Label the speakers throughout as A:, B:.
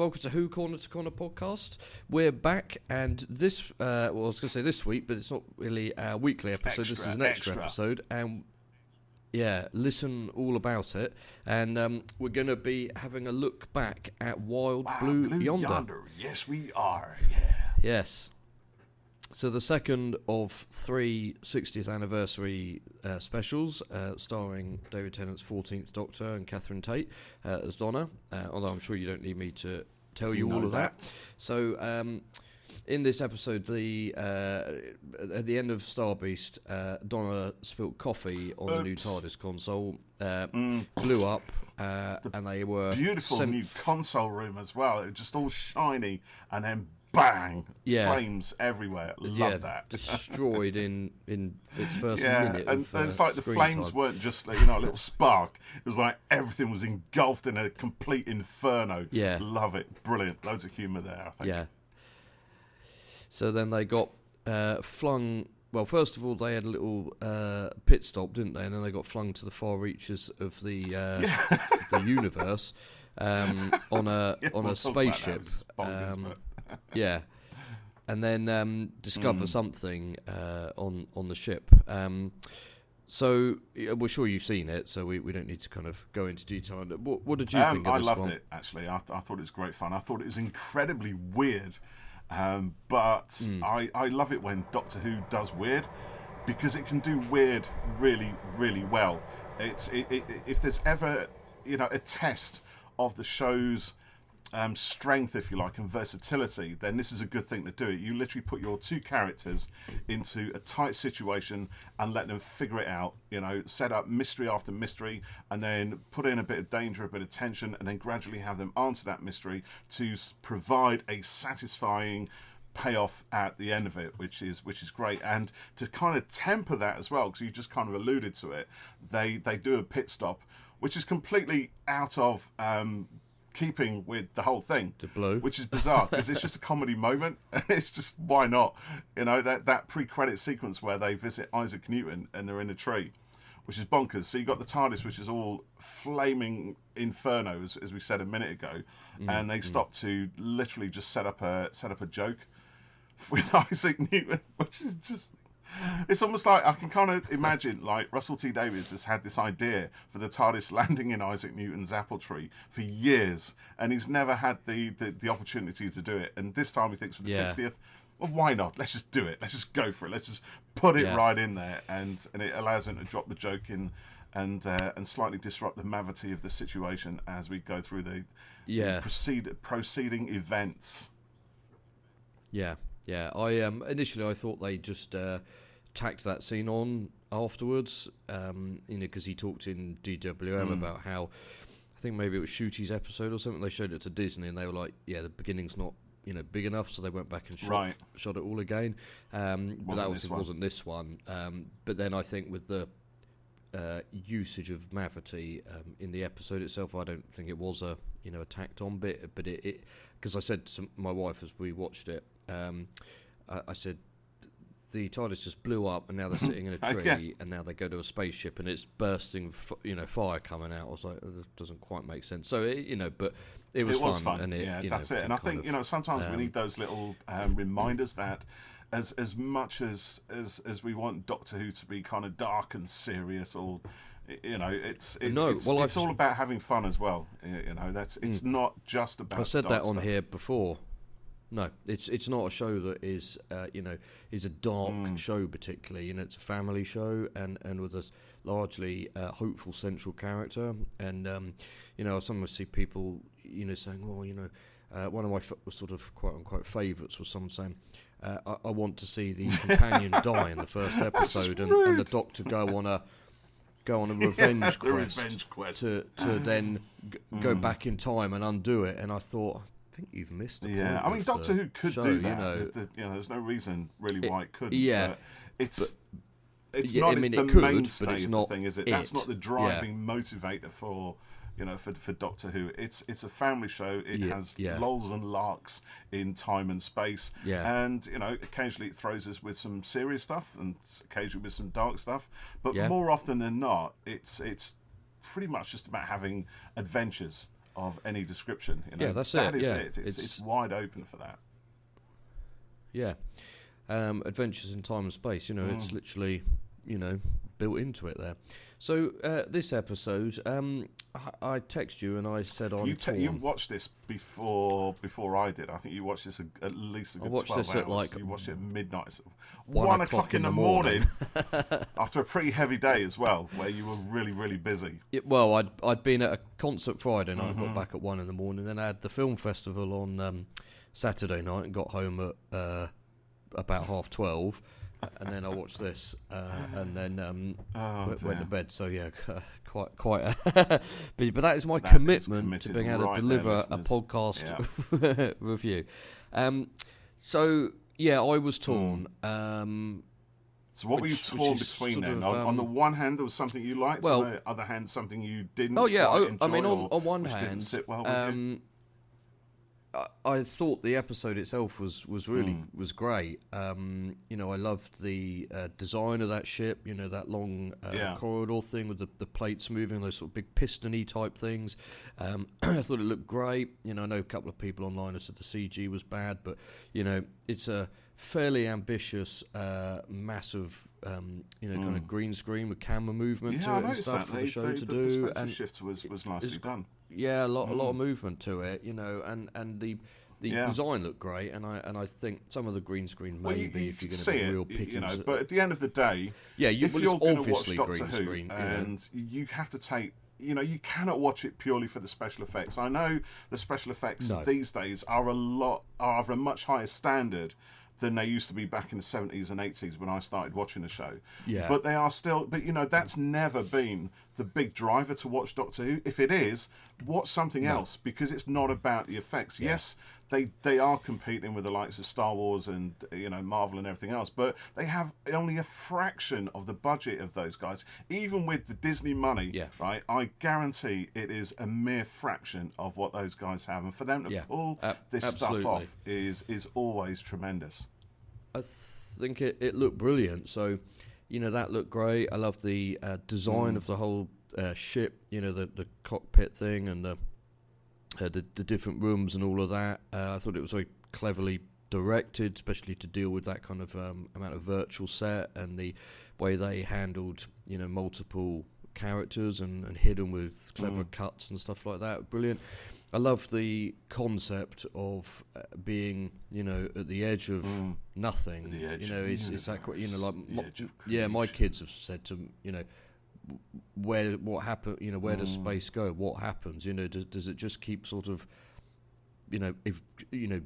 A: welcome to Who Corner to Corner podcast. We're back, and this, I was going to say this week, but it's not really a weekly episode. This is an extra episode, and listen all about it. And we're going to be having a look back at Blue Yonder.
B: Yes, we are. Yeah.
A: Yes. So the second of 3 60th anniversary specials, starring David Tennant's 14th Doctor and Catherine Tate as Donna, although I'm sure you don't need me to tell you all of that. So in this episode, at the end of Star Beast, Donna spilt coffee on the new TARDIS console, blew up, and they were
B: beautiful new console room as well. It was just all shiny, and then bang! Flames everywhere. Love that.
A: Destroyed in its first minute.
B: And it's like the flames
A: time.
B: Weren't just a little spark. It was like everything was engulfed in a complete inferno.
A: Yeah.
B: Love it. Brilliant. Loads of humour there, I think.
A: Yeah. So then they got flung. Well, first of all, they had a little pit stop, didn't they? And then they got flung to the far reaches of the universe on a spaceship. Yeah, and then discover something on the ship. So we're sure you've seen it, so we don't need to kind of go into detail on it. What did you think of this one?
B: I loved it, actually. I thought it was great fun. I thought it was incredibly weird, but I love it when Doctor Who does weird, because it can do weird really, really well. If there's ever a test of the show's strength, if you like, and versatility, then this is a good thing to do it. You literally put your two characters into a tight situation and let them figure it out, set up mystery after mystery, and then put in a bit of danger, a bit of tension, and then gradually have them answer that mystery to provide a satisfying payoff at the end of it, which is great. And to kind of temper that as well, because you just kind of alluded to it, they do a pit stop, which is completely out of keeping with the whole thing, which is bizarre, because it's just a comedy moment, and it's just, why not? That pre-credit sequence where they visit Isaac Newton and they're in a tree, which is bonkers. So you got the TARDIS, which is all flaming inferno, as we said a minute ago, and they stop to literally just set up a joke with Isaac Newton, which is just, it's almost like I can kind of imagine, like, Russell T Davies has had this idea for the TARDIS landing in Isaac Newton's apple tree for years, and he's never had the opportunity to do it. And this time he thinks for the 60th, well, why not? Let's just do it. Let's just go for it. Let's just put it right in there, and it allows him to drop the joke in and slightly disrupt the mavity of the situation as we go through the proceeding events.
A: Yeah. Yeah, initially I thought they just tacked that scene on afterwards, because he talked in DWM about how, I think maybe it was Shooty's episode or something, they showed it to Disney and they were like, the beginning's not big enough, so they went back and shot it all again. But that obviously wasn't this one. But then I think with the usage of mavity in the episode itself, I don't think it was a tacked on bit, but it because I said to my wife as we watched it, I said, the TARDIS just blew up, and now they're sitting in a tree, and now they go to a spaceship, and it's bursting, fire coming out. I was like, this doesn't quite make sense. So, but it was fun. And
B: that's it. And I think, sometimes we need those little reminders that as much as we want Doctor Who to be kind of dark and serious, or it's all about having fun as well. It's not just about.
A: I've said that on
B: stuff.
A: here before. No, it's not a show that is is a dark show particularly. It's a family show and with a largely hopeful central character. And I sometimes see people saying, well, one of my sort of quote unquote favourites was someone saying, I want to see the companion die in the first episode and the Doctor go on a revenge quest to then go back in time and undo it. And I thought, I think you've missed the point.
B: Yeah, I mean, Doctor Who could do that. There's no reason really why it couldn't.
A: Yeah,
B: but it's not the mainstay
A: but it's
B: of
A: not
B: the thing, is it? That's not the driving motivator for for Doctor Who. It's a family show. It has lulls and larks in time and space.
A: Yeah.
B: And occasionally it throws us with some serious stuff and occasionally with some dark stuff. But more often than not, it's pretty much just about having adventures. of any description. You know?
A: Yeah, that's
B: that
A: it.
B: is
A: Yeah,
B: it. It's wide open for that.
A: Yeah. Adventures in time and space, it's literally, built into it there. So this episode, I text you and I said
B: you watched this before I did. I think you watched this at least a good 12 hours.
A: I watched this at
B: you watched it at midnight.
A: 1 o'clock in the morning.
B: After a pretty heavy day as well, where you were really, really busy.
A: I'd been at a concert Friday night, got back at 1 in the morning, then I had the film festival on Saturday night and got home at about 12:30. And then I watched this, and then went to bed. So yeah, quite busy. But that is my commitment to being able to deliver a podcast review. So yeah, I was torn.
B: So what were you torn between then? On the one hand, there was something you liked. On the other hand, something you didn't.
A: Oh yeah,
B: quite enjoy,
A: I mean, on one hand,
B: didn't sit well with you?
A: I thought the episode itself was really was great. I loved the design of that ship. That long corridor thing with the plates moving, those sort of big piston-y type things. I thought it looked great. I know a couple of people online have said the CG was bad, but it's a fairly ambitious, massive, kind of green screen with camera movement to it and stuff for the show to do.
B: The shift was nicely done.
A: Yeah, a lot of movement to it, and the design looked great, and I think some of the green screen maybe if you're going to be real picky,
B: but at the end of the day,
A: if you're going to watch Doctor
B: green
A: Who,
B: screen, and you have to take. You cannot watch it purely for the special effects. I know the special effects these days are of a much higher standard than they used to be back in the 70s and 80s when I started watching the show.
A: Yeah.
B: But they are still, that's never been the big driver to watch Doctor Who. If it is, watch something else, because it's not about the effects. Yeah. Yes, they are competing with the likes of Star Wars and Marvel and everything else, but they have only a fraction of the budget of those guys. Even with the Disney money, right? I guarantee it is a mere fraction of what those guys have, and for them to pull this stuff off is always tremendous.
A: I think it looked brilliant. So, that looked great. I love the design of the whole ship. The cockpit thing and the different rooms and all of that. I thought it was very cleverly directed, especially to deal with that kind of amount of virtual set, and the way they handled multiple characters and hid them with clever cuts and stuff like that. Brilliant. I love the concept of being, at the edge of nothing.
B: The edge
A: it's that, my kids have said to, what happened, where does space go? What happens? Does it just keep sort of,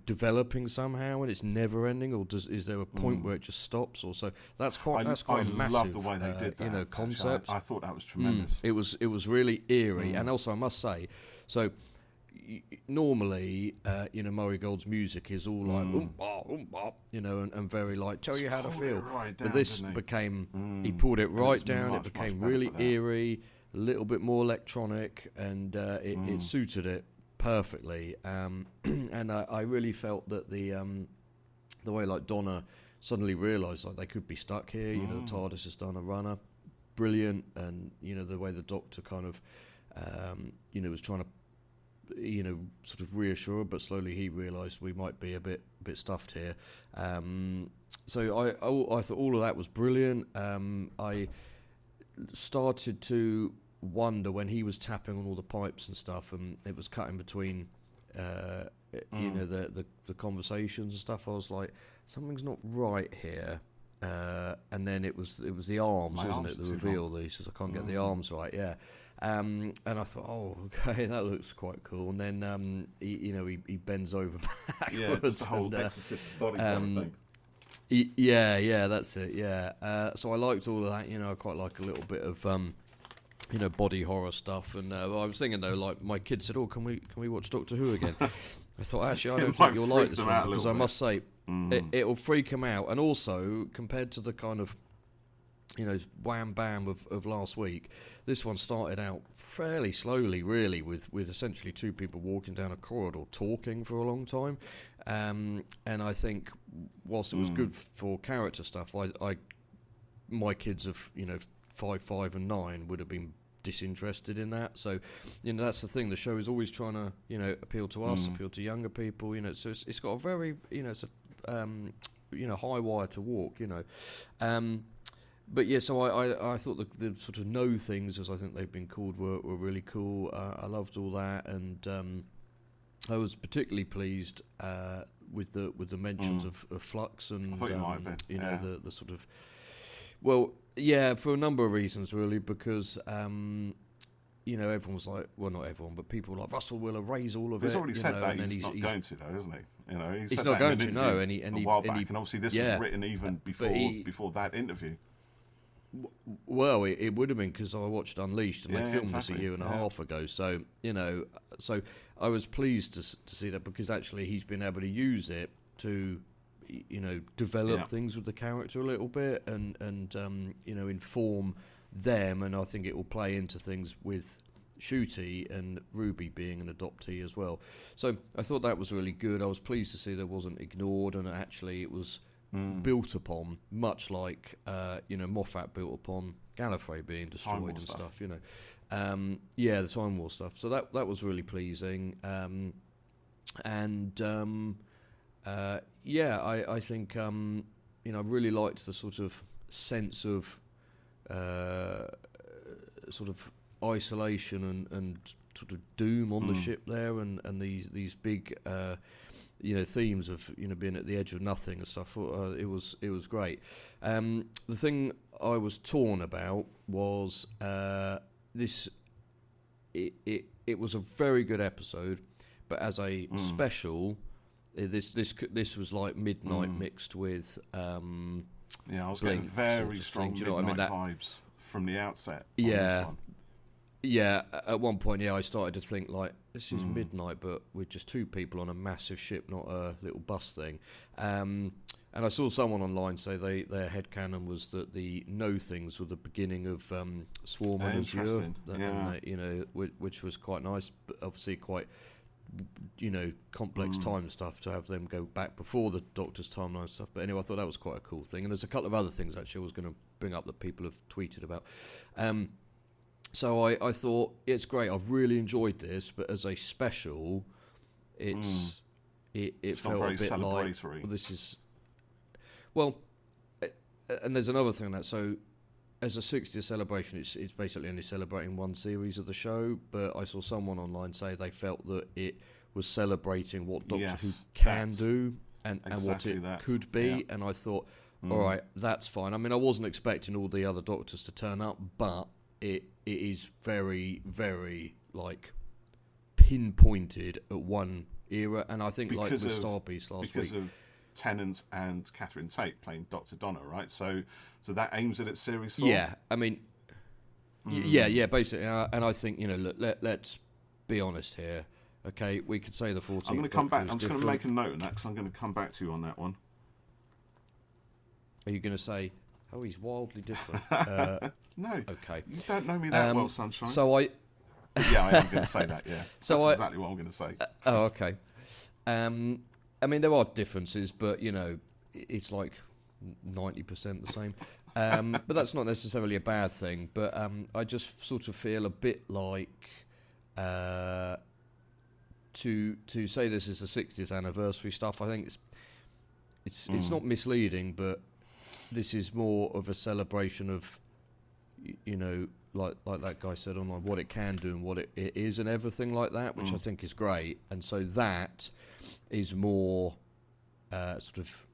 A: developing somehow and it's never ending, or is there a point where it just stops? Or so that's quite a massive.
B: I love the way they did that.
A: Concept.
B: I thought that was tremendous.
A: It was really eerie, and also I must say, so. Normally, Murray Gold's music is all like, and very like tell you how to feel. But this became, he pulled it right down. It became really eerie, a little bit more electronic, and it suited it perfectly. And I really felt that the way like Donna suddenly realised like they could be stuck here. The TARDIS has done a runner, brilliant, and the way the Doctor kind of, was trying to. Sort of reassure, but slowly he realised we might be a bit stuffed here. So I thought all of that was brilliant. I started to wonder when he was tapping on all the pipes and stuff, and it was cutting between, the conversations and stuff. I was like, something's not right here. And then it was the arms, wasn't it? The reveal. He says, I can't get the arms right. Yeah. And I thought, okay, that looks quite cool. And then, he bends over backwards.
B: Yeah, just the whole exorcist body thing.
A: Yeah, that's it. Yeah. So I liked all of that. I quite like a little bit of, body horror stuff. And I was thinking though, like my kids said, can we watch Doctor Who again? I thought actually I don't think you'll like this one, because I must say it'll freak them out. And also compared to the kind of wham bam of last week, this one started out fairly slowly, really, with essentially two people walking down a corridor talking for a long time, and I think whilst it was good for character stuff, my kids of 5, 5 and 9 would have been disinterested in that. So, that's the thing. The show is always trying to, appeal to us, appeal to younger people. So it's got a very, it's a, high wire to walk. But yeah, so I thought the sort of no things, as I think they've been called, were really cool. I loved all that, and I was particularly pleased with the mentions of Flux and
B: I thought you might have been.
A: The sort of, well, yeah, for a number of reasons really, because everyone was like, well, not everyone, but people were like, Russell will erase all of it.
B: He's already said that he's not going to, though, isn't he?
A: He's not going to, no. And
B: a while back, and obviously this was written even before that interview.
A: Well, it would have been, because I watched Unleashed, and they filmed this a year and a half ago. So so I was pleased to see that, because actually he's been able to use it to develop things with the character a little bit, and inform them, and I think it will play into things with Shooty and Ruby being an adoptee as well. So I thought that was really good. I was pleased to see that wasn't ignored, and actually it was built upon, much like Moffat built upon Gallifrey being destroyed and stuff. The Time War stuff. So that was really pleasing. I think I really liked the sort of sense of sort of isolation and sort of doom on the ship there, and these big themes of being at the edge of nothing and stuff. It was great. The thing I was torn about was this. It was a very good episode, but as a special, this was like Midnight mixed with.
B: I was getting very strong Midnight vibes from the outset.
A: Yeah. Yeah, at one point, I started to think, like, this is Midnight, but with just two people on a massive ship, not a little bus thing. And I saw someone online say their headcanon was that the No Things were the beginning of Swarm and Azure, which was quite nice, but obviously quite, complex time stuff to have them go back before the Doctor's timeline stuff. But anyway, I thought that was quite a cool thing. And there's a couple of other things, actually, I was going to bring up that people have tweeted about. So I thought, it's great, I've really enjoyed this, but as a special, it felt a bit like, well, this is... Well, and there's another thing that, so as a 60th celebration, it's basically only celebrating one series of the show, but I saw someone online say they felt that it was celebrating what Doctor Who can do and what it could be, and I thought, all right, that's fine. I mean, I wasn't expecting all the other Doctors to turn up, but it is very, very, like, pinpointed at one era, and I think
B: because
A: like with Starbeast last week.
B: Because of Tennant and Catherine Tate playing Dr. Donna, right? So that aims at its series 4?
A: Yeah, I mean, yeah, basically, and I think, let's be honest here, okay? We could say the 14th
B: I'm going to come back, I'm just going to make a note on that, because I'm going to come back to you on that one.
A: Are you going to say... Oh, he's wildly different.
B: No.
A: Okay.
B: You don't know me that well, Sunshine.
A: So I
B: am going to say that, yeah. That's exactly what I'm going to say.
A: Okay. I mean, there are differences, but, it's like 90% the same. But that's not necessarily a bad thing. But I just sort of feel a bit like... to say this is the 60th anniversary stuff, I think it's not misleading, but... This is more of a celebration of, like that guy said online, what it can do and what it is and everything like that, which I think is great. And so that is more sort of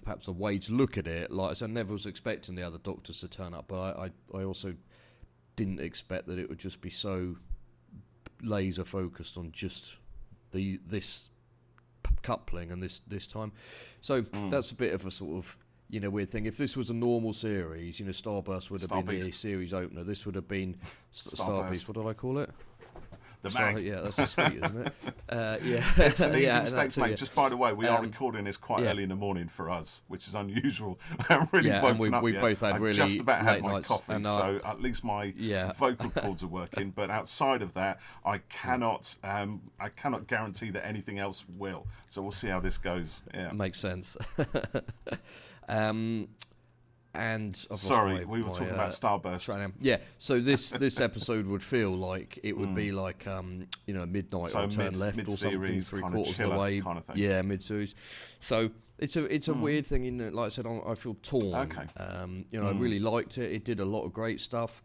A: perhaps a way to look at it. Like I said, I never was expecting the other Doctors to turn up, but I also didn't expect that it would just be so laser focused on just this coupling and this time. So that's a bit of a sort of weird thing. If this was a normal series, Starburst would have been the series opener. This would have been Starbeast. What did I call it?
B: The Mag.
A: Yeah, that's a sweet, isn't it? Yeah.
B: It's an easy mistake to make. Yeah. Just by the way, we are recording this quite early in the morning for us, which is unusual. I'm really woken up
A: we've
B: yet.
A: both had really
B: just about had
A: late
B: my
A: nights,
B: coffee, so at least my vocal cords are working. But outside of that, I cannot guarantee that anything else will. So we'll see how this goes. Yeah,
A: makes sense. and I've
B: sorry, we were talking about Starburst.
A: Yeah, so this episode would feel like it would be like midnight
B: So
A: or turn left or something, three-quarters of the way.
B: Kind of thing.
A: Yeah, mid-series. So it's a weird thing. In that, like I said, I feel torn.
B: Okay.
A: I really liked it. It did a lot of great stuff,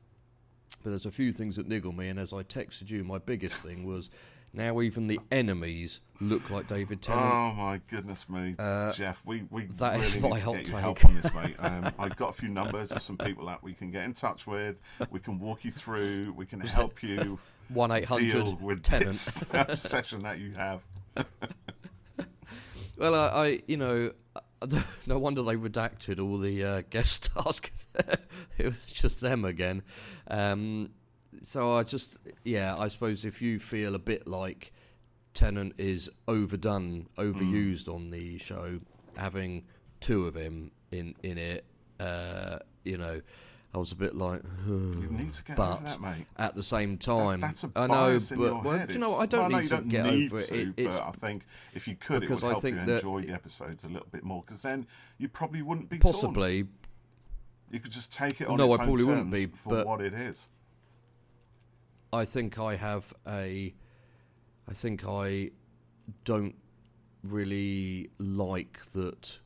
A: but there's a few things that niggle me. And as I texted you, my biggest thing was, now even the enemies look like David Tennant.
B: Oh my goodness me, Geoff, we
A: that
B: really
A: is
B: need
A: my
B: to
A: hot
B: get you
A: take.
B: help on this, mate. I've got a few numbers of some people that we can get in touch with. We can walk you through. We can help you
A: 1-800
B: deal with
A: Tennant.
B: this obsession that you have.
A: Well, I no wonder they redacted all the guest stars, 'cause it was just them again. So I suppose if you feel a bit like Tennant is overused on the show, having two of him in it, I was a bit like,
B: You need to get over that, mate.
A: at the same time,
B: That's a
A: I know,
B: bias in your
A: but
B: head.
A: I don't need to get over it.
B: But I think if you could, it would help you enjoy the episodes a little bit more, because then you probably wouldn't be
A: possibly.
B: torn. You could just take it on
A: No,
B: its
A: I
B: own
A: probably
B: terms
A: wouldn't be,
B: for
A: but
B: what it is.
A: I think I don't really like that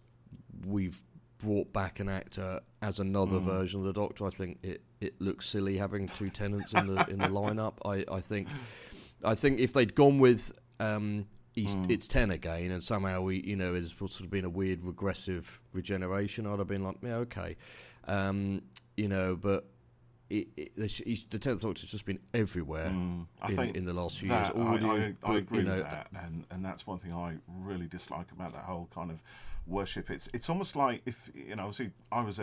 A: we've brought back an actor as another version of the Doctor. I think it looks silly having two Tennants in the lineup. I think if they'd gone with it's 10 again, and somehow it's sort of been a weird regressive regeneration, I'd have been like, yeah, okay, but. The 10th Doctor's just been everywhere in the last few years.
B: I agree with that, and that's one thing I really dislike about that whole kind of worship. It's almost like if see, I was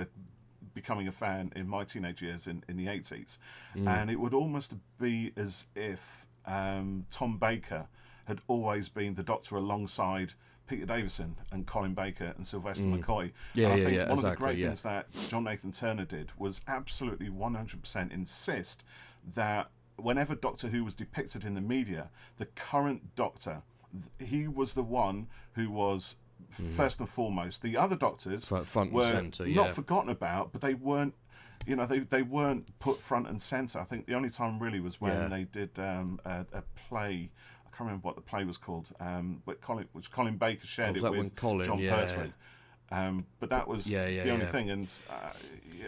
B: becoming a fan in my teenage years in the 80s, and it would almost be as if Tom Baker had always been the Doctor alongside Peter Davison and Colin Baker and Sylvester McCoy.
A: Yeah,
B: and I think
A: yeah,
B: one
A: exactly,
B: of the great things that John Nathan Turner did was absolutely 100% insist that whenever Doctor Who was depicted in the media, the current Doctor, he was the one who was first and foremost. The other Doctors
A: front
B: were
A: and centre,
B: not forgotten about, but they weren't. They weren't put front and centre. I think the only time really was when they did a play. I can't remember what the play was called, but Colin Baker shared it with John Pertwee. But that was the only thing, and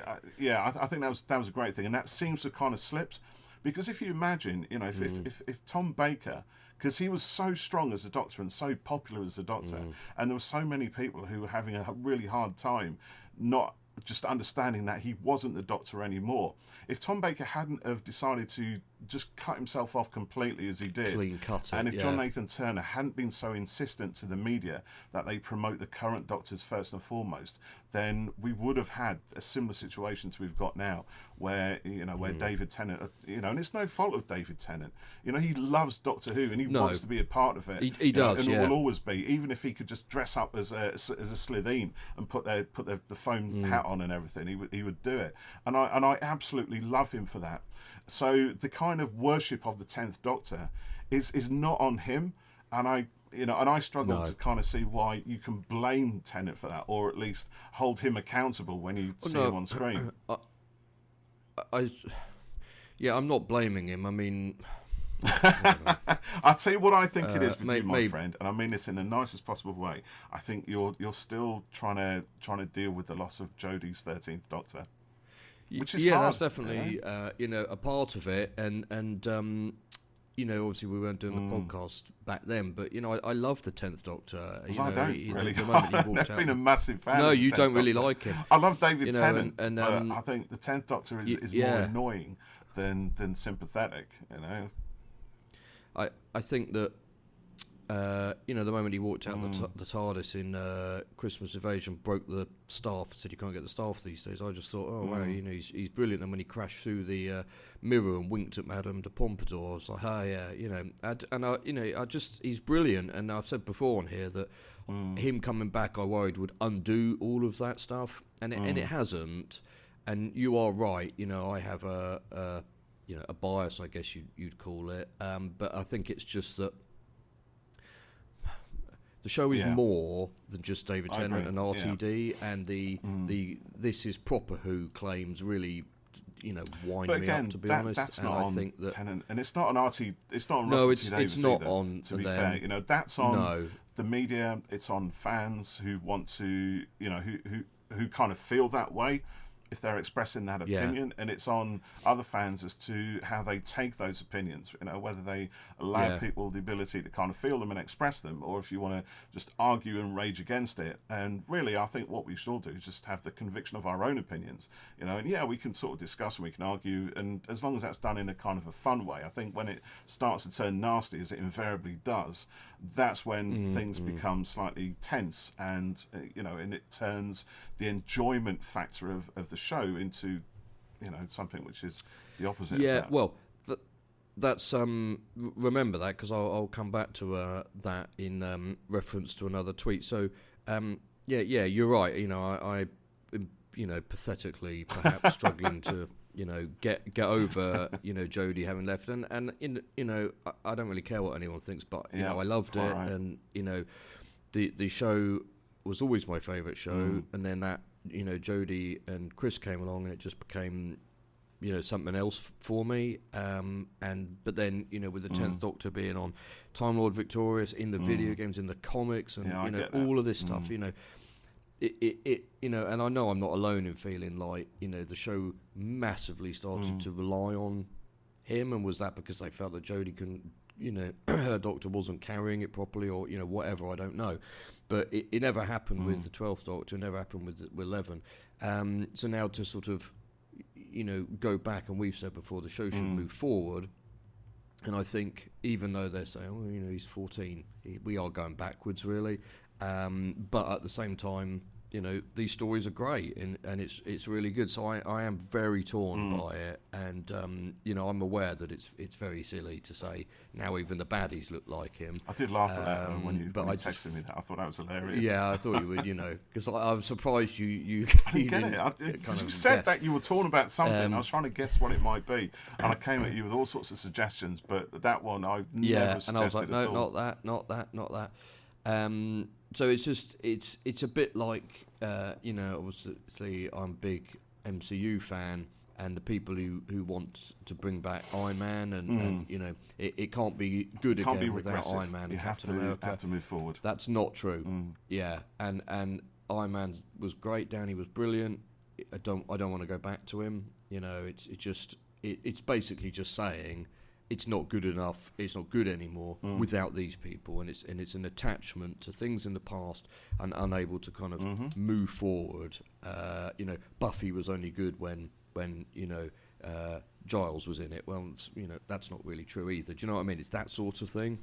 B: I think that was a great thing, and that seems to have kind of slipped, because if you imagine, if Tom Baker, because he was so strong as a Doctor and so popular as a Doctor, and there were so many people who were having a really hard time not just understanding that he wasn't the Doctor anymore. If Tom Baker hadn't have decided to just cut himself off completely as he did,
A: clean cut it,
B: and if John Nathan Turner hadn't been so insistent to the media that they promote the current Doctors first and foremost, then we would have had a similar situation to we've got now, where where David Tennant, and it's no fault of David Tennant. He loves Doctor Who and he wants to be a part of it.
A: He does,
B: and will always be, even if he could just dress up as a Slitheen and put the foam hat on and everything, he would do it. And I absolutely love him for that. So the kind of worship of the 10th Doctor is not on him, and I struggle to kind of see why you can blame Tennant for that, or at least hold him accountable when you see him on screen.
A: I'm not blaming him. I mean,
B: I'll tell you what I think it is with you, my friend, and I mean this in the nicest possible way. I think you're still trying to deal with the loss of Jodie's 13th Doctor. Which is hard,
A: that's definitely a part of it, and obviously we weren't doing the podcast back then, but I love the 10th Doctor.
B: I don't really.
A: I've
B: been a massive fan.
A: No,
B: of the
A: you
B: 10th
A: don't really
B: Doctor.
A: like him.
B: I love David Tennant,
A: and
B: but I think the 10th Doctor is more annoying than sympathetic.
A: I think that the moment he walked out the TARDIS in Christmas Invasion, broke the staff, said you can't get the staff these days. I just thought, oh wow, he's brilliant. And when he crashed through the mirror and winked at Madame de Pompadour, I was like, oh yeah, he's brilliant. And I've said before on here that him coming back, I worried would undo all of that stuff, and it hasn't. And you are right. I have a bias, I guess you'd call it. But I think it's just that the show is more than just David Tennant and RTD, and the this is proper Who claims really, wind me up, to be honest.
B: That's
A: and
B: not
A: I
B: on
A: think that
B: Tennant, and it's not on RT. It's not on
A: no,
B: Russell T Davies
A: it's not
B: either,
A: on.
B: To be
A: them.
B: fair, that's on the media. It's on fans who want to, who kind of feel that way if they're expressing that opinion, and it's on other fans as to how they take those opinions, whether they allow people the ability to kind of feel them and express them, or if you want to just argue and rage against it. And really, I think what we should all do is just have the conviction of our own opinions, and we can sort of discuss and we can argue, and as long as that's done in a kind of a fun way. I think when it starts to turn nasty, as it invariably does, that's when things become slightly tense, and and it turns the enjoyment factor of the show into something which is the opposite of that.
A: Well, that's remember that, because I'll come back to that in reference to another tweet. So you're right. I pathetically perhaps struggling to get over Jodie having left, and I don't really care what anyone thinks, but I loved it, and the show was always my favourite show, and then that Jodie and Chris came along, and it just became something else for me. But then with the 10th Doctor being on Time Lord Victorious, in the video games, in the comics, and all of this stuff, it and I know I'm not alone in feeling like the show massively started to rely on him, and was that because they felt that Jodie couldn't, her Doctor wasn't carrying it properly, or whatever, I don't know, but it never happened with the 12th Doctor, it never happened with 11. So now to sort of go back, and we've said before the show should move forward, and I think even though they're saying he's 14, we are going backwards really, but at the same time these stories are great, and it's really good. So I am very torn by it, and I'm aware that it's very silly to say now even the baddies look like him.
B: I did laugh at that when you texted me that. I thought that was hilarious.
A: Yeah, I thought you would, because I was surprised you
B: I didn't get it. You said that you were torn about something. I was trying to guess what it might be, and I came at you with all sorts of suggestions, but that one I never suggested.
A: And I was like, no,
B: not
A: not that. So it's just it's a bit like obviously I'm a big MCU fan, and the people who want to bring back Iron Man, and it can't be good again without Iron Man and Captain America.
B: You have to move forward.
A: That's not true. And Iron Man was great. Downey was brilliant. I don't want to go back to him. It's basically just saying it's not good enough, it's not good anymore without these people, and it's an attachment to things in the past and unable to kind of move forward. Buffy was only good when Giles was in it. Well, that's not really true either. Do you know what I mean? It's that sort of thing,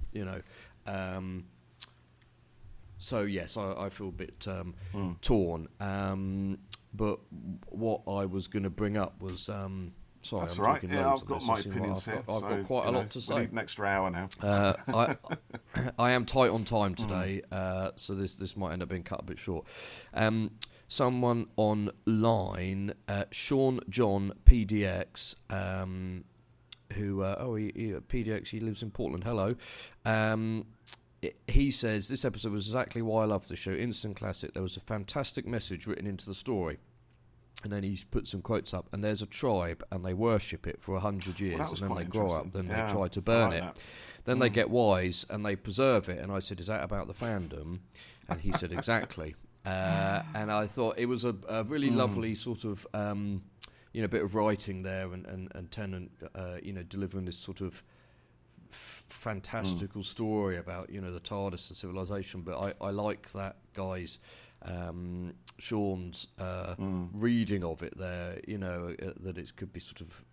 A: So yes, I feel a bit torn. But what I was going to bring up was sorry,
B: that's
A: I'm
B: right.
A: talking
B: Yeah,
A: loads
B: I've got my opinions here.
A: I've got quite a lot to say.
B: We need an extra hour now.
A: I am tight on time today, so this might end up being cut a bit short. Someone online, Sean John PDX, who PDX, he lives in Portland. Hello. He says, this episode was exactly why I love the show. Instant classic. There was a fantastic message written into the story. And then he's put some quotes up. And there's a tribe, and they worship it for 100 years. And then they grow up, then they try to burn it. That. Then they get wise, and they preserve it. And I said, is that about the fandom? And he said, exactly. And I thought it was a really lovely sort of, bit of writing there. And Tennant, delivering this sort of fantastical story about the TARDIS and civilization, but I like that guy's Sean's reading of it there, that it could be sort of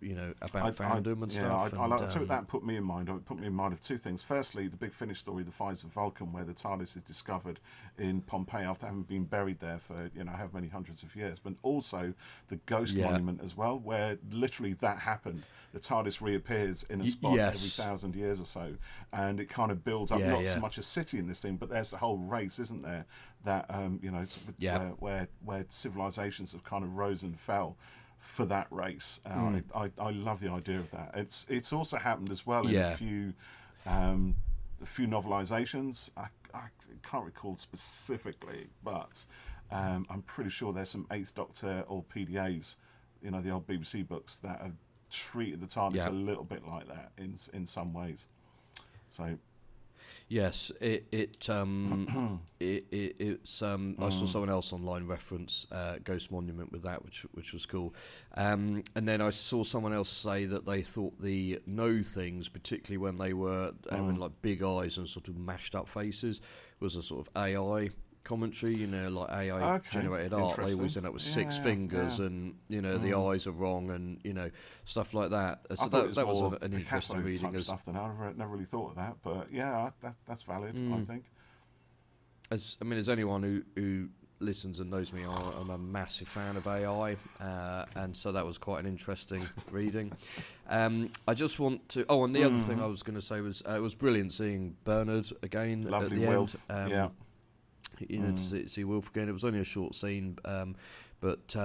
A: about fandom and stuff.
B: I'll tell you that put me in mind. It put me in mind of two things. Firstly, the Big Finish story, The Fires of Vulcan, where the TARDIS is discovered in Pompeii after having been buried there for however many hundreds of years, but also the Ghost Monument as well, where literally that happened. The TARDIS reappears in a spot every 1,000 years or so, and it kind of builds up not so much a city in this thing, but there's the whole race, isn't there? That where civilizations have kind of rose and fell for that race. I love the idea of that. It's also happened as well in a few a few novelizations. I can't recall specifically, but I'm pretty sure there's some Eighth Doctor or PDAs, the old BBC books that have treated the TARDIS a little bit like that in some ways. So.
A: Yes, it's I saw someone else online reference Ghost Monument with that, which was cool. And then I saw someone else say that they thought the No Things, particularly when they were having like big eyes and sort of mashed up faces, was a sort of AI commentary, like AI generated art. They always end up with six fingers and the eyes are wrong and stuff like that. So that was an interesting reading.
B: Stuff that I never really thought of that, but that's valid. I think.
A: As anyone who listens and knows me, I'm a massive fan of AI, and so that was quite an interesting reading. I just want to. Oh, and the other thing I was going to say was it was brilliant seeing Bernard again.
B: Lovely
A: at the
B: Wilf.
A: end. To see Wilf again. It was only a short scene, but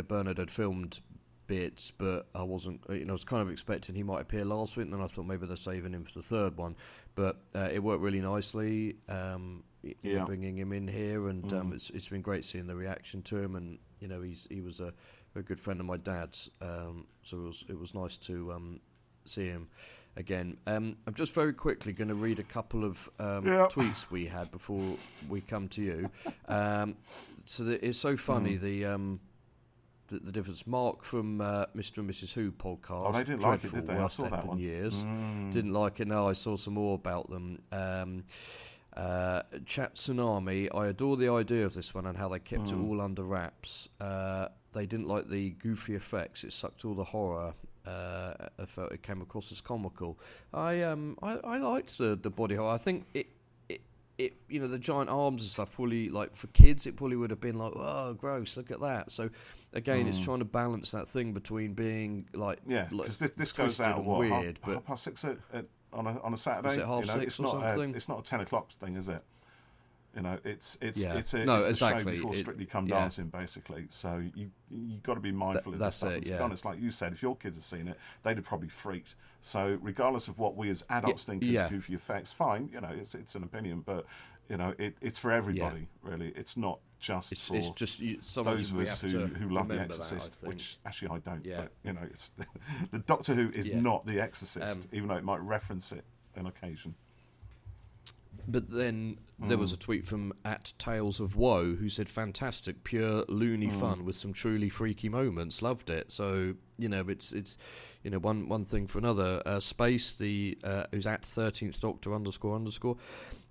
A: Bernard had filmed bits, but I wasn't. I was kind of expecting he might appear last week, and then I thought maybe they're saving him for the third one. But it worked really nicely, bringing him in here, and it's been great seeing the reaction to him, and he was a good friend of my dad's, so it was nice to see him again. I'm just very quickly going to read a couple of tweets we had before we come to you. So it's so funny the difference. Mark from Mr. and Mrs. Who podcast.
B: Oh, they didn't like it, did they? I saw that one.
A: Years. Didn't like it. No, I saw some more about them. Chat Tsunami. I adore the idea of this one and how they kept it all under wraps. They didn't like the goofy effects. It sucked all the horror. I felt it came across as comical. I liked the body horror. I think it the giant arms and stuff, probably like for kids it probably would have been like, oh gross, look at that. So again it's trying to balance that thing between being like
B: because this goes out weird, but 6:30 on a Saturday.
A: Is it 6:30
B: it's
A: or
B: not
A: something?
B: It's not a 10 o'clock thing, is it? It's a show before Strictly Come Dancing, basically. So you got to be mindful of this stuff. And to be honest, like you said, if your kids have seen it, they'd have probably freaked. So regardless of what we as adults think is goofy effects, fine. It's an opinion, but it's for everybody, really. It's not just for
A: it's just
B: those of us who love The Exorcist, which actually I don't. Yeah. But it's the Doctor Who is not The Exorcist, even though it might reference it on occasion.
A: But then there was a tweet from @Tales of Woe who said, fantastic, pure loony fun with some truly freaky moments. Loved it. So, it's one thing for another. Space, who's @13th Doctor __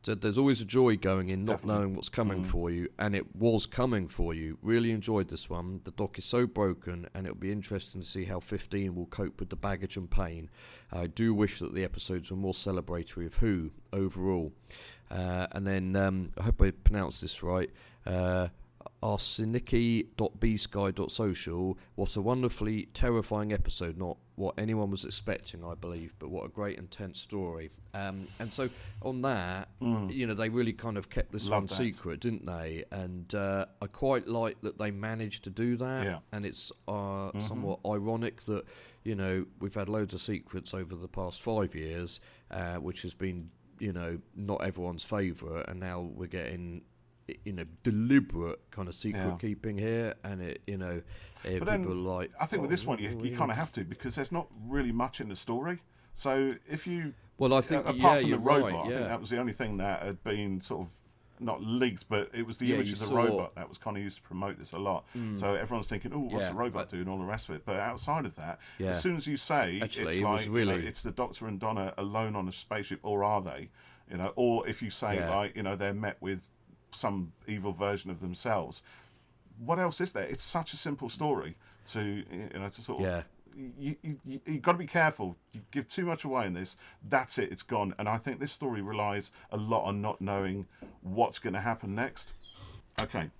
A: said, there's always a joy going in not knowing what's coming for you, and it was coming for you. Really enjoyed this one. The Doc is so broken, and it'll be interesting to see how 15 will cope with the baggage and pain. I do wish that the episodes were more celebratory of Who overall. And then, I hope I pronounced this right, arseniki.bsky.social. What a wonderfully terrifying episode, not what anyone was expecting, I believe, but what a great intense story. And so on that, they really kind of kept this one secret, didn't they? And I quite like that they managed to do that. And it's somewhat ironic that we've had loads of secrets over the past 5 years, which has been not everyone's favourite, and now we're getting deliberate kind of secret keeping here, and but
B: then,
A: people are like,
B: I think with this one you kind of have to, because there's not really much in the story. So if you,
A: I think
B: apart from the robot,
A: right,
B: I think that was the only thing that had been sort of not leaked, but it was the image of the robot that was kind of used to promote this a lot. So everyone's thinking, oh, what's the robot doing, all the rest of it. But outside of that, as soon as you say, actually, it's like it's the Doctor and Donna alone on a spaceship, or are they? Or if you say they're met with some evil version of themselves. What else is there? It's such a simple story to sort of. You've got to be careful. You give too much away in this, that's it, it's gone. And I think this story relies a lot on not knowing what's going to happen next. Okay,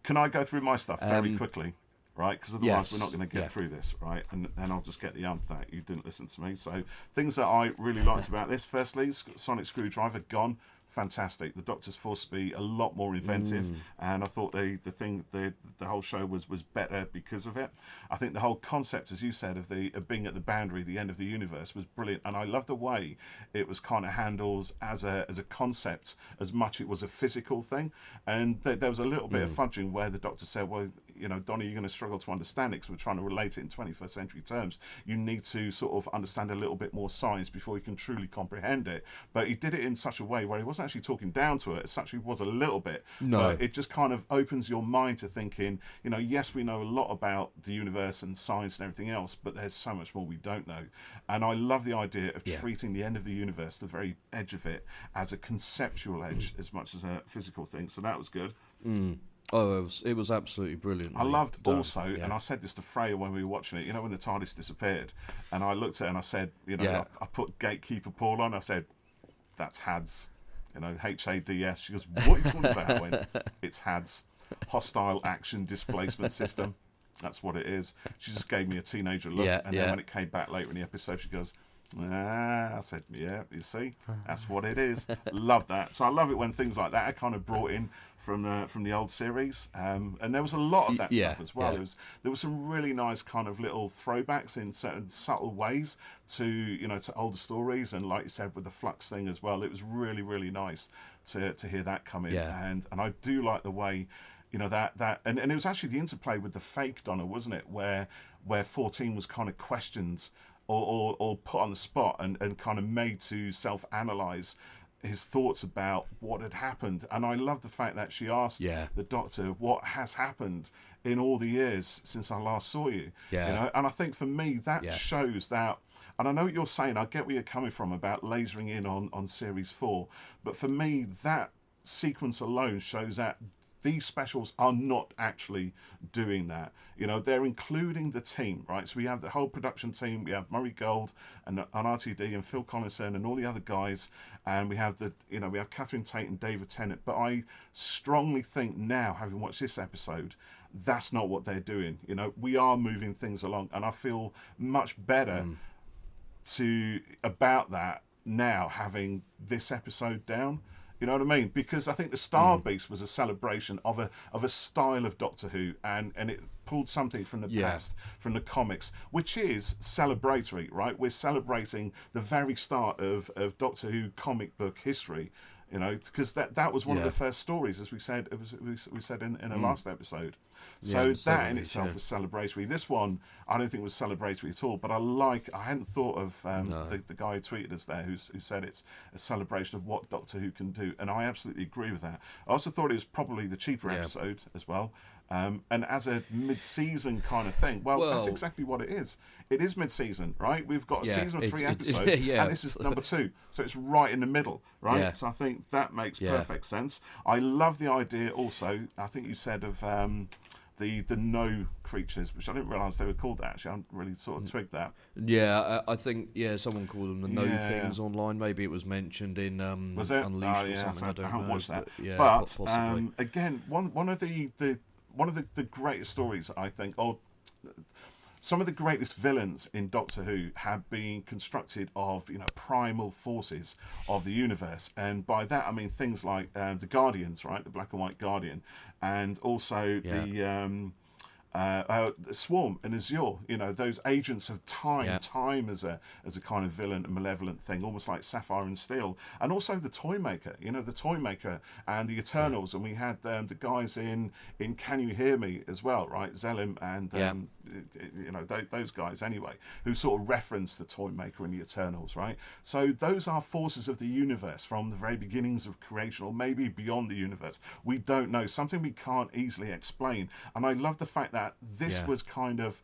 B: can I go through my stuff very quickly, right? Because otherwise we're not going to get through this, right? And then I'll just get the that you didn't listen to me. So things that I really liked about this. Firstly, sonic screwdriver gone. fantastic. The Doctor's forced to be a lot more inventive, and I thought the whole show was better because of it. I think the whole concept, as you said, of being at the boundary, the end of the universe, was brilliant, and I love the way it was kind of handled as a concept as much it was a physical thing. And there was a little bit of fudging where the Doctor said, well, you know, Donnie, you're going to struggle to understand it because we're trying to relate it in 21st century terms. You need to sort of understand a little bit more science before you can truly comprehend it. But he did it in such a way where he wasn't actually talking down to it. It actually was a little bit.
A: No.
B: But it just kind of opens your mind to thinking, you know, yes, we know a lot about the universe and science and everything else, but there's so much more we don't know. And I love the idea of treating the end of the universe, the very edge of it, as a conceptual edge as much as a physical thing. So that was good.
A: Oh, it was absolutely brilliant.
B: I loved also, and I said this to Freya when we were watching it, you know, when the TARDIS disappeared, and I looked at it and I said, you know, I put Gatekeeper Paul on, I said, that's HADS, you know, HADS. She goes, what are you talking about? I went, it's HADS, Hostile Action Displacement System. That's what it is. She just gave me a teenager look, and then when it came back later in the episode, she goes, I said, yeah, you see, that's what it is. Love that. So I love it when things like that are kind of brought in from the old series, and there was a lot of that stuff as well. There was some really nice kind of little throwbacks in certain subtle ways to older stories, and like you said with the Flux thing as well, it was really, really nice to hear that come in. And I do like the way, you know, that and it was actually the interplay with the fake Donna, wasn't it, where 14 was kind of questioned or put on the spot and kind of made to self-analyze his thoughts about what had happened. And I love the fact that she asked the Doctor, what has happened in all the years since I last saw you? You know? And I think for me that shows that, and I know what you're saying, I get where you're coming from about lasering in on series 4, but for me that sequence alone shows that these specials are not actually doing that. You know, they're including the team, right? So we have the whole production team. We have Murray Gold and RTD and Phil Collinson and all the other guys, and we have we have Catherine Tate and David Tennant. But I strongly think now, having watched this episode, that's not what they're doing. You know, we are moving things along, and I feel much better about that now, having this episode down. You know what I mean? Because I think the Star Beast was a celebration of a style of Doctor Who, and it pulled something from the past, from the comics, which is celebratory, right? We're celebrating the very start of Doctor Who comic book history, you know, because that was one of the first stories, as we said we said in the last episode. So that in itself was celebratory. This one, I don't think was celebratory at all. But I hadn't thought of the guy who tweeted us there, who said it's a celebration of what Doctor Who can do, and I absolutely agree with that. I also thought it was probably the cheaper episode as well. And as a mid-season kind of thing, well, that's exactly what it is. It is mid-season, right? We've got a season of 3 episodes, and this is number 2, so it's right in the middle, right? Yeah. So I think that makes perfect sense. I love the idea also, I think you said, of the no creatures, which I didn't realise they were called that, actually. I haven't really sort of twigged that.
A: Yeah, I think, someone called them the no things online. Maybe it was mentioned in
B: was it?
A: Unleashed or something,
B: so
A: I don't know.
B: I haven't watched that.
A: But
B: again, one of the greatest stories, I think, or some of the greatest villains in Doctor Who have been constructed of, primal forces of the universe. And by that, I mean things like the Guardians, right? The black and white Guardian. And also the Swarm and Azure, those agents of time, time as a kind of villain and malevolent thing, almost like Sapphire and Steel, and also the Toymaker, the Toymaker and the Eternals, and we had the guys in Can You Hear Me as well, right? Zelim and those guys anyway, who sort of reference the Toymaker and the Eternals, right? So those are forces of the universe from the very beginnings of creation, or maybe beyond the universe. We don't know, something we can't easily explain. And I love the fact that this was kind of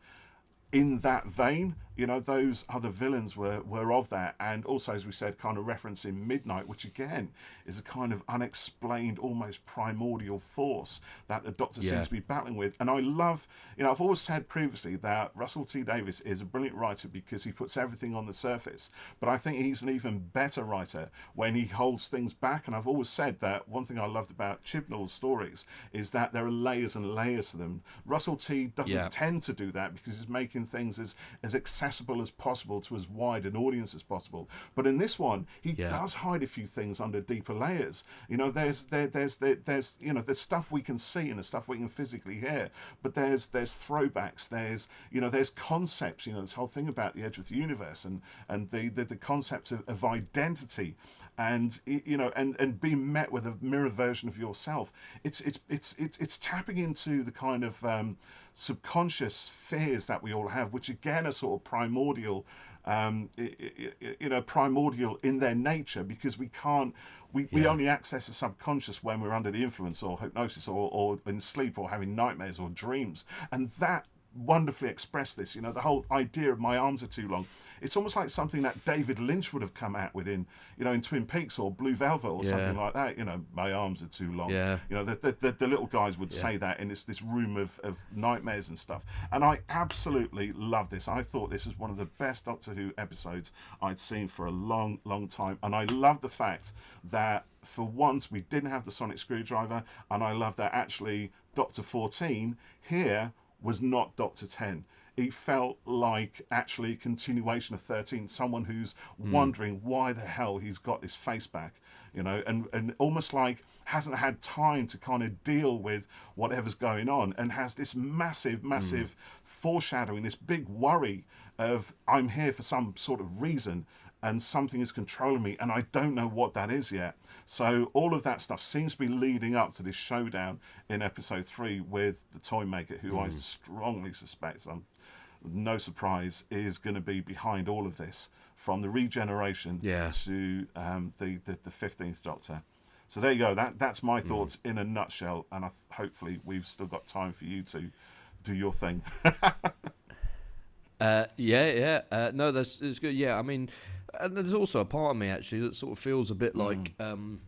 B: in that vein. Those other villains were of that, and also, as we said, kind of referencing Midnight, which again is a kind of unexplained, almost primordial force that the Doctor seems to be battling with. And I love, I've always said previously that Russell T Davies is a brilliant writer because he puts everything on the surface, but I think he's an even better writer when he holds things back. And I've always said that one thing I loved about Chibnall's stories is that there are layers and layers to them. Russell T doesn't tend to do that because he's making things as accessible accessible as possible to as wide an audience as possible. But in this one, he does hide a few things under deeper layers. You know, there's you know, there's stuff we can see and there's stuff we can physically hear, but there's throwbacks, there's concepts, you know, this whole thing about the edge of the universe and the concept of identity, and you know, and being met with a mirror version of yourself. It's tapping into the kind of subconscious fears that we all have, which again are sort of primordial, you know, primordial in their nature, because we only access the subconscious when we're under the influence or hypnosis or in sleep or having nightmares or dreams, and that wonderfully expressed this. You know, the whole idea of my arms are too long. It's almost like something that David Lynch would have come out with in Twin Peaks or Blue Velvet or something like that. You know, my arms are too long. Yeah. You know, the little guys would say that in this room of nightmares and stuff. And I absolutely love this. I thought this was one of the best Doctor Who episodes I'd seen for a long, long time. And I love the fact that for once we didn't have the sonic screwdriver, and I love that actually Doctor 14 here was not Doctor 10. It felt like actually a continuation of 13, someone who's wondering why the hell he's got this face back, you know, and almost like hasn't had time to kind of deal with whatever's going on, and has this massive foreshadowing, this big worry of, I'm here for some sort of reason, and something is controlling me, and I don't know what that is yet. So all of that stuff seems to be leading up to this showdown in episode 3 with the Toymaker, who I strongly suspect, no surprise, is going to be behind all of this, from the regeneration to the 15th Doctor. So there you go. That's my thoughts in a nutshell, and hopefully we've still got time for you to do your thing.
A: No, it's good. Yeah, I mean, and there's also a part of me actually that sort of feels a bit like, you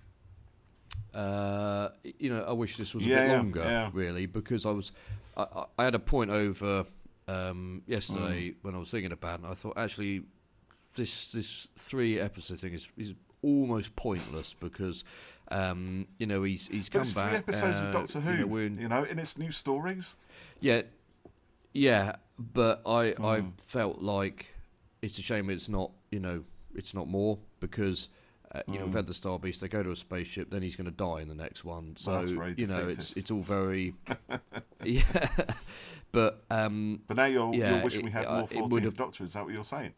A: know, I wish this was a bit longer, really, because I had a point over yesterday when I was thinking about it, and I thought actually this 3 episode thing is almost pointless, because you know, he's come back. 3 episodes
B: of Doctor Who, you know, in its new stories.
A: Yeah, but I felt like it's a shame it's not, you know, it's not more, because you know, we've had the Star Beast, they go to a spaceship, then he's going to die in the next one. So, you know, it's all very but
B: now you're wishing we had more 14th Doctor. Is that what you're saying?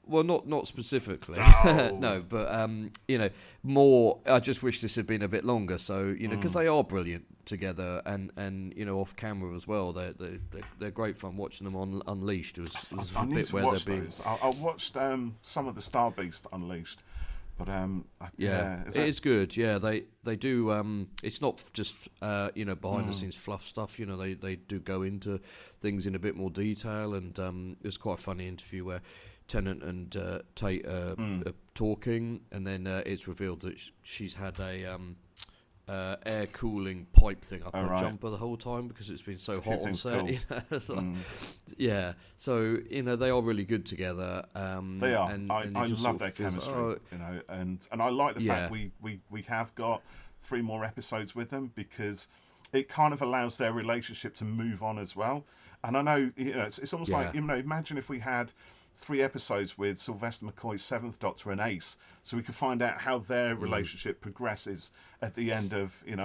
A: Well, not specifically. Oh. No, but you know, more. I just wish this had been a bit longer. So, you know, because they are brilliant together, and you know, off camera as well. They're great fun watching them on Unleashed. It was
B: I
A: a
B: need
A: bit
B: to
A: where
B: watch
A: they're being.
B: those. I watched some of the Star Beast Unleashed, but
A: it's good. Yeah, they do. It's not just you know, behind the scenes fluff stuff. You know, they do go into things in a bit more detail, and there's quite a funny interview where Tennant and Tate are talking, and then it's revealed that she's had a air cooling pipe thing up her jumper the whole time, because it's been so hot on set. Cool. You know? So, yeah, so you know, they are really good together.
B: They are. And I love their chemistry. You know, and I like the fact we have got 3 more episodes with them, because it kind of allows their relationship to move on as well. And I know, you know, it's almost like, you know, imagine if we had 3 episodes with Sylvester McCoy's 7th Doctor and Ace, so we could find out how their relationship progresses at the end of, you know,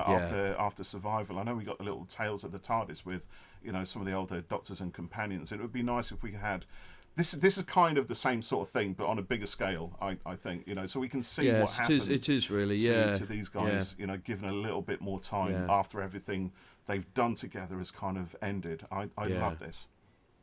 B: after Survival. I know we got the little Tales of the TARDIS with, you know, some of the older Doctors and Companions. It would be nice if we had this is kind of the same sort of thing, but on a bigger scale, I think, you know, so we can see what happens.
A: It is really,
B: to these guys, you know, given a little bit more time after everything they've done together has kind of ended. I love this.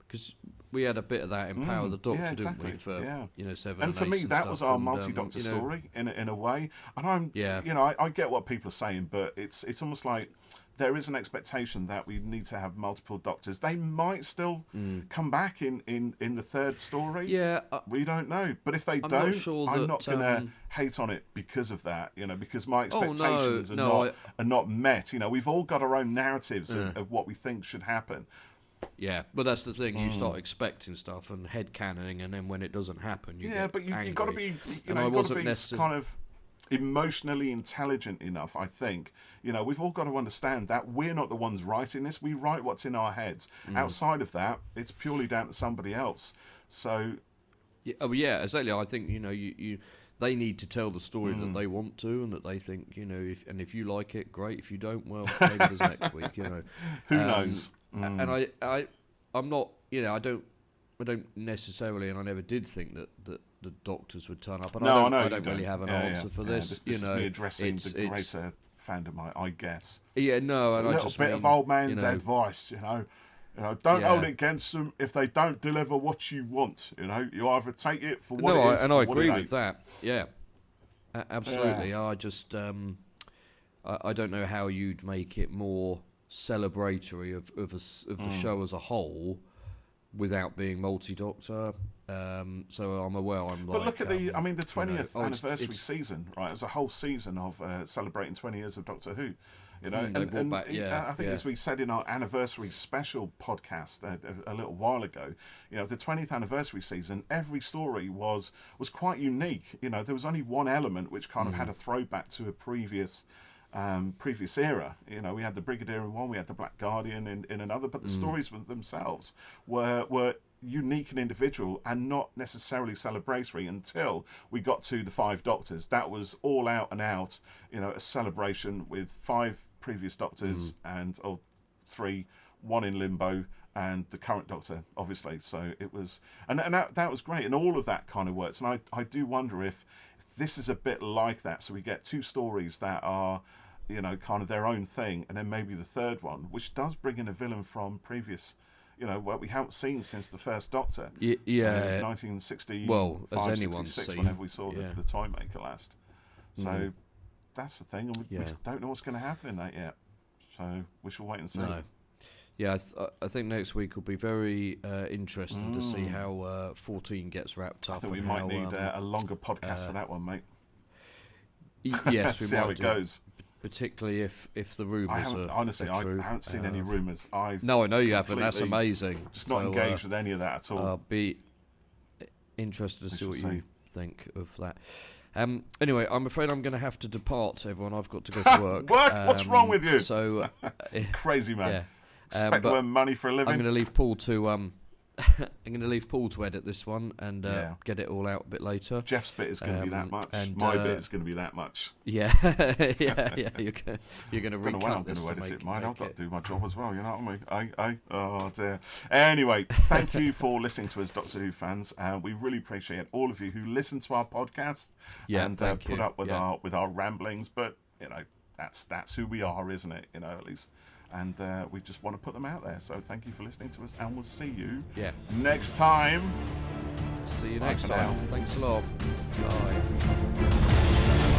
B: Because
A: we had a bit of that in Power of the Doctor, didn't we? For you know, 7
B: and for me, that was our multi-Doctor story in a way. And I'm, you know, I get what people are saying, but it's almost like there is an expectation that we need to have multiple Doctors. They might still come back in the 3rd story.
A: Yeah,
B: we don't know. But if they don't, I'm not going to hate on it because of that. You know, because my expectations are not met. You know, we've all got our own narratives of what we think should happen.
A: Yeah, but that's the thing. You start expecting stuff and headcanoning, and then when it doesn't happen, you get
B: but you
A: angry.
B: got to be, you know, you got to be kind of emotionally intelligent enough, I think. We've all got to understand that we're not the ones writing this. We write what's in our heads. Outside of that, it's purely down to somebody else. So
A: yeah, exactly. I think they need to tell the story that they want to, and that they think if you like it, great. If you don't, well, maybe there's next week.
B: Who knows?
A: And I'm not. I don't necessarily, and I never did think that the doctors would turn up. And I don't really have an answer for this.
B: This is me addressing the greater fandom, I guess.
A: Yeah, no,
B: it's
A: and
B: a little bit of old man's advice, don't hold it against them if they don't deliver what you want. You either take it for what it is.
A: And I agree with that. Yeah, absolutely. I just I don't know how you'd make it more celebratory of the show as a whole without being multi-Doctor. So I'm aware.
B: But look at the 20th anniversary season, right? It was a whole season of celebrating 20 years of Doctor Who. I think as we said in our anniversary special podcast a little while ago, the 20th anniversary season, every story was quite unique. There was only one element which kind of had a throwback to a previous era. We had the Brigadier in one, we had the Black Guardian in another, but the stories themselves were unique and individual and not necessarily celebratory until we got to the 5 Doctors. That was all out and out, a celebration with 5 previous Doctors and 3, 1 in limbo, and the current Doctor, obviously. So it was, and that was great, and all of that kind of works. And I do wonder if this is a bit like that. So we get 2 stories that are, kind of their own thing, and then maybe the third one, which does bring in a villain from previous, what we haven't seen since the first Doctor.
A: Yeah.
B: So 1960.
A: Well, as anyone's seen,
B: whenever we saw the Time Maker last. So that's the thing, and we don't know what's going to happen in that yet. So we shall wait and see.
A: No. Yeah, I think next week will be very interesting to see how 14 gets wrapped up.
B: I think we might need a longer podcast for that one, mate.
A: Yes, we
B: see
A: might
B: how it goes.
A: Particularly if the rumours are
B: honestly, I
A: true.
B: haven't seen any rumours.
A: No, I know you haven't. That's amazing.
B: Just not engaged with any of that at all.
A: I'll be interested to see what you think of that. Anyway, I'm afraid I'm going to have to depart, everyone. I've got to go to work.
B: What's wrong with you?
A: So
B: crazy man.
A: Yeah.
B: Expect to earn money for a living.
A: I'm going to leave Paul to edit this one and get it all out a bit later.
B: Geoff's bit is going to be that much. And my bit is going to be that much.
A: Yeah, yeah. You're going to recut this to make it.
B: Mine. I've got to do my job as well. You know what I mean? Oh dear. Anyway, thank you for listening to us, Doctor Who fans. We really appreciate all of you who listen to our podcast and put up with our ramblings. But that's who we are, isn't it? At least. And we just want to put them out there. So thank you for listening to us, and we'll see you next time.
A: See you next time. Thanks a lot. Bye.